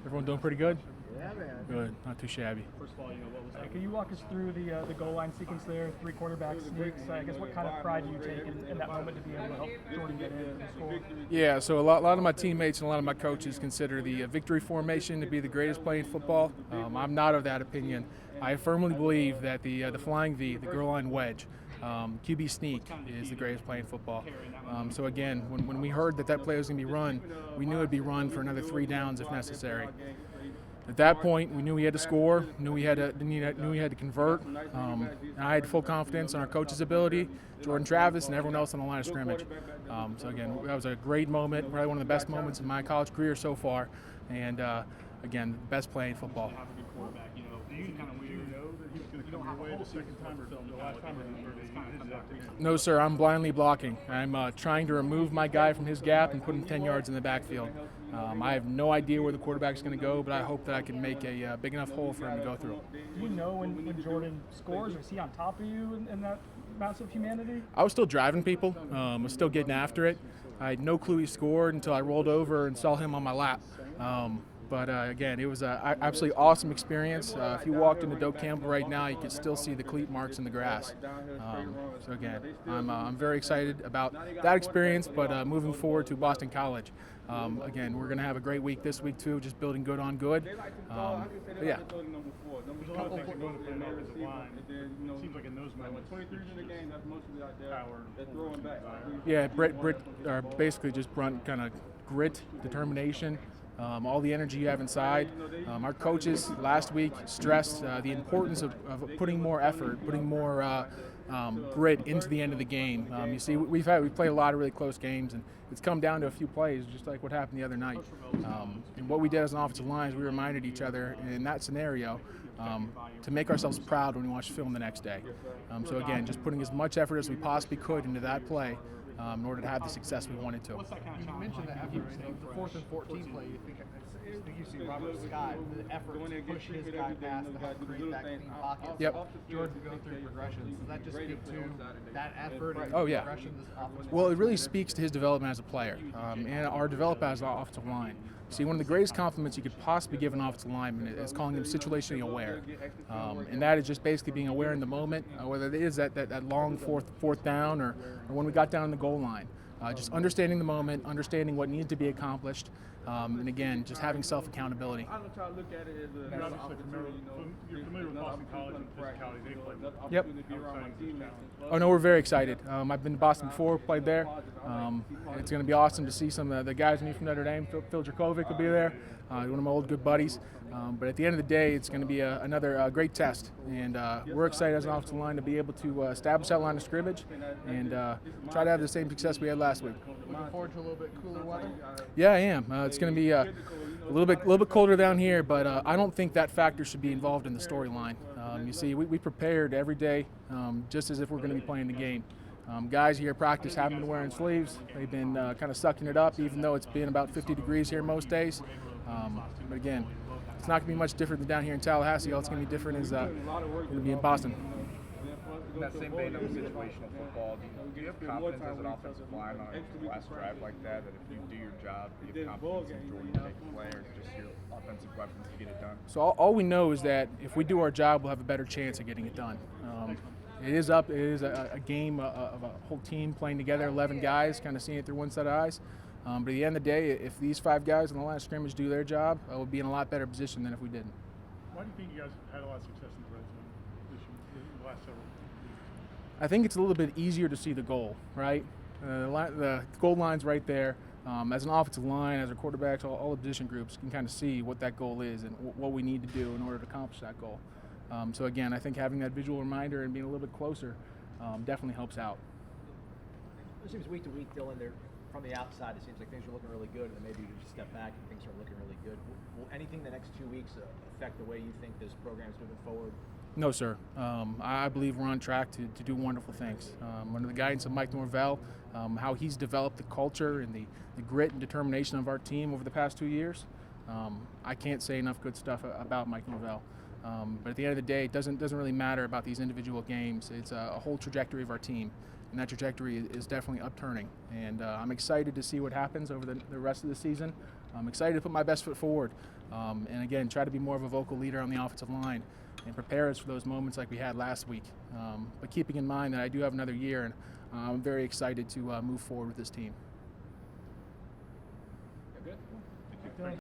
Everyone doing pretty good? Yeah, man. Good, not too shabby. First of all, what was that? Can you walk us through the goal line sequence there? 3 quarterback sneaks. I guess what kind of pride do you take in that moment to be able to help Jordan get in and score? Yeah, so a lot of my teammates and a lot of my coaches consider the victory formation to be the greatest play in football. I'm not of that opinion. I firmly believe that the flying V, the goal line wedge, QB sneak is the greatest play in football. So again, when we heard that play was going to be run, we knew it would be run for another 3 downs if necessary. At that point, we knew we had to score, knew we had to convert. And I had full confidence in our coach's ability, Jordan Travis, and everyone else on the line of scrimmage. So again, that was a great moment, probably one of the best moments in my college career so far. And again, best play in football. No, sir, I'm blindly blocking. I'm trying to remove my guy from his gap and put him 10 yards in the backfield. I have no idea where the quarterback is going to go, but I hope that I can make a big enough hole for him to go through. Do you know when Jordan scores, or is he on top of you in that massive humanity? I was still driving people. I was still getting after it. I had no clue he scored until I rolled over and saw him on my lap. But again, it was an absolutely awesome experience. If you walked into Doak Campbell right now, you could still see the cleat marks in the grass. So again, I'm very excited about that experience, but moving forward to Boston College. Again, we're going to have a great week this week too, just building good on good. But yeah. There's a lot of things that go into playing offensive line. It seems like in those moments, power. Yeah, Britt basically just brought kind of grit, determination. All the energy you have inside. Our coaches last week stressed the importance of putting more effort, putting more grit into the end of the game. You see, we've played a lot of really close games, and it's come down to a few plays, just like what happened the other night. And what we did as an offensive line is we reminded each other in that scenario to make ourselves proud when we watch film the next day. So again, just putting as much effort as we possibly could into that play. In order to have the success we wanted to. You mentioned the effort. The 4th and 14 play, you think you see Robert Scott, the effort to push his guy past to help create that clean pocket. Yep. Jordan go through progressions. Does that just speak to that effort and oh, yeah. progression this offense? Well, it really speaks to his development as a player and our development as an offensive line. See, one of the greatest compliments you could possibly give an offensive lineman is calling him situationally aware. And that is just basically being aware in the moment, whether it is that long fourth down or when we got down the goal line. Just understanding the moment, understanding what needs to be accomplished, and again, just having self-accountability. You're familiar with Boston College and physicality they play. Yep. Oh, no, we're very excited. I've been to Boston before, played there. It's going to be awesome to see some of the guys we knew from Notre Dame. Phil Dracovic will be there, one of my old good buddies. But at the end of the day, it's going to be another great test. And we're excited as an offensive line to be able to establish that line of scrimmage and try to have the same success we had last week. Looking forward to a little bit cooler weather? Yeah, I am. It's going to be a little bit colder down here, but I don't think that factor should be involved in the storyline. You see, we prepared every day just as if we're going to be playing the game. Guys here at practice haven't been wearing sleeves. They've been kind of sucking it up, even though it's been about 50 degrees here most days. But again, it's not going to be much different than down here in Tallahassee. All it's going to be different is going to be in Boston. In that same vein of situational football, do you have confidence as an offensive line on a last drive like that if you do your job, do you have confidence in Jordan to make a play, or just your offensive weapons to get it done? So all we know is that if we do our job, we'll have a better chance of getting it done. It is a game of a whole team playing together, 11 guys, kind of seeing it through one set of eyes. But at the end of the day, if these 5 guys on the line of scrimmage do their job, we'll be in a lot better position than if we didn't. Why do you think you guys had a lot of success in the red zone this year, the last several years? I think it's a little bit easier to see the goal, right? The goal line's right there. As an offensive line, as our quarterbacks, all the position groups can kind of see what that goal is and what we need to do in order to accomplish that goal. So again, I think having that visual reminder and being a little bit closer definitely helps out. It seems week to week, Dillan, from the outside, it seems like things are looking really good, and then maybe you just step back and things are looking really good. Will anything the next 2 weeks affect the way you think this program is moving forward? No, sir. I believe we're on track to do wonderful things. Under the guidance of Mike Norvell, how he's developed the culture and the grit and determination of our team over the past 2 years, I can't say enough good stuff about Mike Norvell. But at the end of the day, it doesn't really matter about these individual games. It's a whole trajectory of our team, and that trajectory is definitely upturning. And I'm excited to see what happens over the rest of the season. I'm excited to put my best foot forward, and again, try to be more of a vocal leader on the offensive line and prepare us for those moments like we had last week. But keeping in mind that I do have another year, and I'm very excited to move forward with this team.